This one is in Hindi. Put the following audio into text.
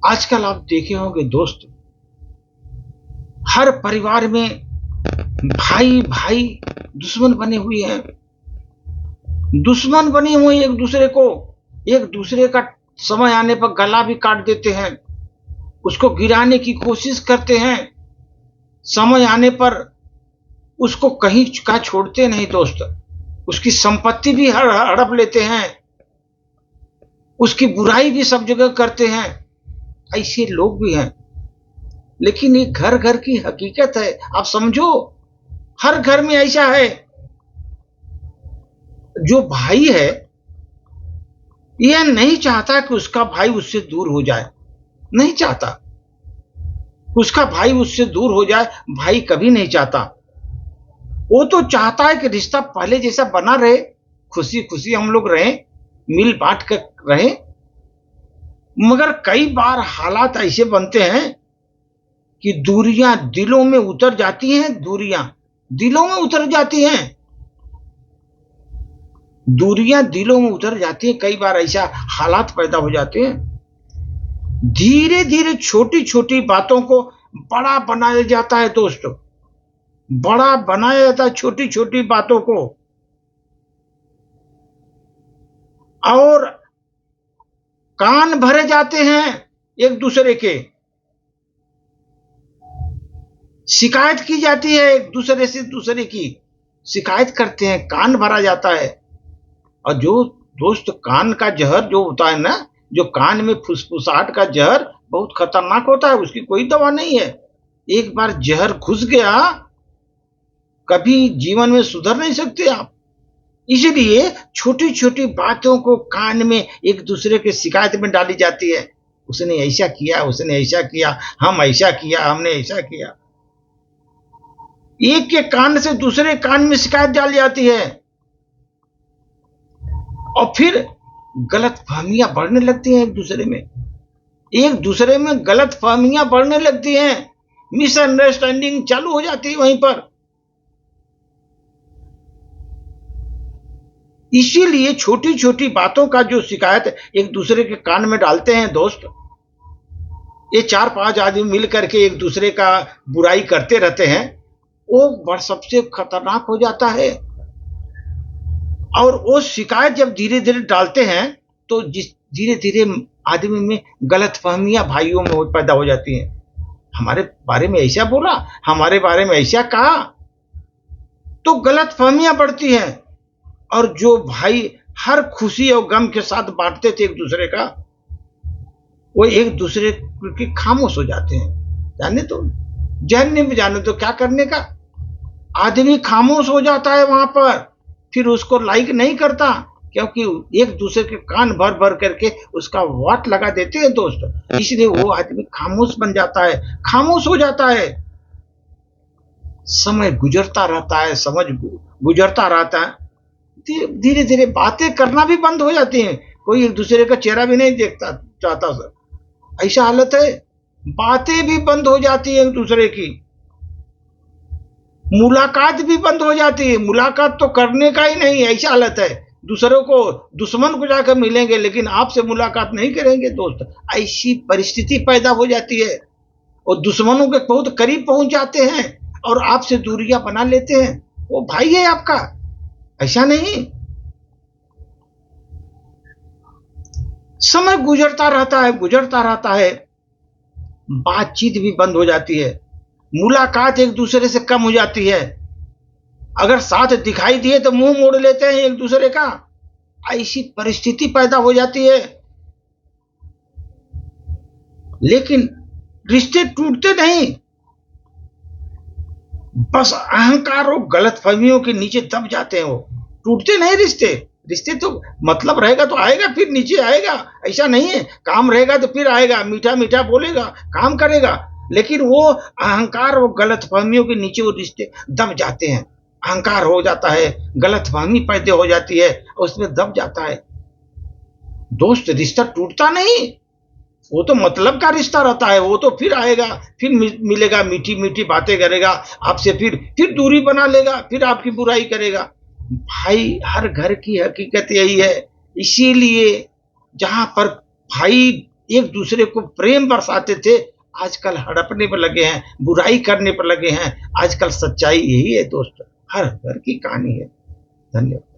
आजकल आप देखे होंगे दोस्त, हर परिवार में भाई भाई दुश्मन बने हुए हैं। दुश्मन बने हुए एक दूसरे का समय आने पर गला भी काट देते हैं, उसको गिराने की कोशिश करते हैं। समय आने पर उसको कहीं का छोड़ते नहीं दोस्त, उसकी संपत्ति भी हड़प लेते हैं, उसकी बुराई भी सब जगह करते हैं। ऐसे लोग भी हैं, लेकिन ये घर घर की हकीकत है। आप समझो, हर घर में ऐसा है। जो भाई है यह नहीं चाहता कि उसका भाई उससे दूर हो जाए, नहीं चाहता उसका भाई उससे दूर हो जाए। भाई कभी नहीं चाहता, वो तो चाहता है कि रिश्ता पहले जैसा बना रहे, खुशी खुशी हम लोग रहें, मिल बांट कर रहें। मगर कई बार हालात ऐसे बनते हैं कि दूरियां दिलों में उतर जाती हैं, दूरियां दिलों में उतर जाती हैं, दूरियां दिलों में उतर जाती हैं। कई बार ऐसा हालात पैदा हो जाते हैं, धीरे धीरे छोटी छोटी बातों को बड़ा बनाया जाता है दोस्तों, बड़ा बनाया जाता है छोटी छोटी बातों को। और कान भरे जाते हैं एक दूसरे के, शिकायत की जाती है एक दूसरे से, दूसरे की शिकायत करते हैं, कान भरा जाता है। और जो दोस्त कान का जहर जो होता है ना, जो कान में फुसफुसाहट का जहर बहुत खतरनाक होता है, उसकी कोई दवा नहीं है। एक बार जहर घुस गया, कभी जीवन में सुधर नहीं सकते आप। इसलिए छोटी छोटी बातों को कान में एक दूसरे के शिकायत में डाली जाती है। उसने ऐसा किया, उसने ऐसा किया, हम ऐसा किया, हमने ऐसा किया। एक के कान से दूसरे कान में शिकायत डाली जाती है, और फिर गलत फहमियां बढ़ने लगती हैं एक दूसरे में गलत फहमियां बढ़ने लगती हैं, मिसअंडरस्टैंडिंग चालू हो जाती है वहीं पर। इसीलिए छोटी छोटी बातों का जो शिकायत एक दूसरे के कान में डालते हैं दोस्त, ये 4-5 आदमी मिल करके एक दूसरे का बुराई करते रहते हैं, वो सबसे खतरनाक हो जाता है। और वो शिकायत जब धीरे धीरे डालते हैं तो धीरे धीरे आदमी में गलत फहमियां भाइयों में पैदा हो जाती हैं। हमारे बारे में ऐसा बोला, हमारे बारे में ऐसा कहा, तो गलत फहमियां बढ़ती हैं। और जो भाई हर खुशी और गम के साथ बांटते थे एक दूसरे का, वो एक दूसरे के खामोश हो जाते हैं। जानने में जाने तो क्या करने का, आदमी खामोश हो जाता है वहां पर, फिर उसको लाइक नहीं करता, क्योंकि एक दूसरे के कान भर भर करके उसका वाट लगा देते हैं दोस्त। इसलिए वो आदमी खामोश बन जाता है, खामोश हो जाता है। समय गुजरता रहता है, समझ गुजरता रहता है, धीरे धीरे बातें करना भी बंद हो जाती हैं, कोई एक दूसरे का चेहरा भी नहीं देखता चाहता सर, ऐसा हालत है। बातें भी बंद हो जाती है एक दूसरे की, मुलाकात भी बंद हो जाती है, मुलाकात तो करने का ही नहीं, ऐसा हालत है। दूसरों को, दुश्मन को जाकर मिलेंगे लेकिन आपसे मुलाकात नहीं करेंगे दोस्त, ऐसी परिस्थिति पैदा हो जाती है। और दुश्मनों के बहुत करीब पहुंच जाते हैं और आपसे दूरियां बना लेते हैं। वो भाई है आपका, ऐसा नहीं। समय गुजरता रहता है, बातचीत भी बंद हो जाती है, मुलाकात एक दूसरे से कम हो जाती है। अगर साथ दिखाई दिए तो मुंह मोड़ लेते हैं एक दूसरे का, ऐसी परिस्थिति पैदा हो जाती है। लेकिन रिश्ते टूटते नहीं, बस अहंकार और गलतफहमियों के नीचे दब जाते हैं। वो टूटते नहीं रिश्ते, रिश्ते तो मतलब रहेगा तो आएगा, फिर नीचे आएगा, ऐसा नहीं है। काम रहेगा तो फिर आएगा, मीठा मीठा बोलेगा, काम करेगा, लेकिन वो अहंकार और गलतफहमियों के नीचे वो रिश्ते दब जाते हैं। अहंकार हो जाता है, गलतफहमी पैदा हो जाती है, उसमें दब जाता है दोस्त। रिश्ता टूटता नहीं, वो तो मतलब का रिश्ता रहता है। वो तो फिर आएगा, फिर मिलेगा, मीठी मीठी बातें करेगा आपसे, फिर दूरी बना लेगा, फिर आपकी बुराई करेगा। भाई, हर घर की हकीकत यही है। इसीलिए जहां पर भाई एक दूसरे को प्रेम बरसाते थे, आजकल हड़पने पर लगे हैं, बुराई करने पर लगे हैं। आजकल सच्चाई यही है दोस्त, हर घर की कहानी है। धन्यवाद।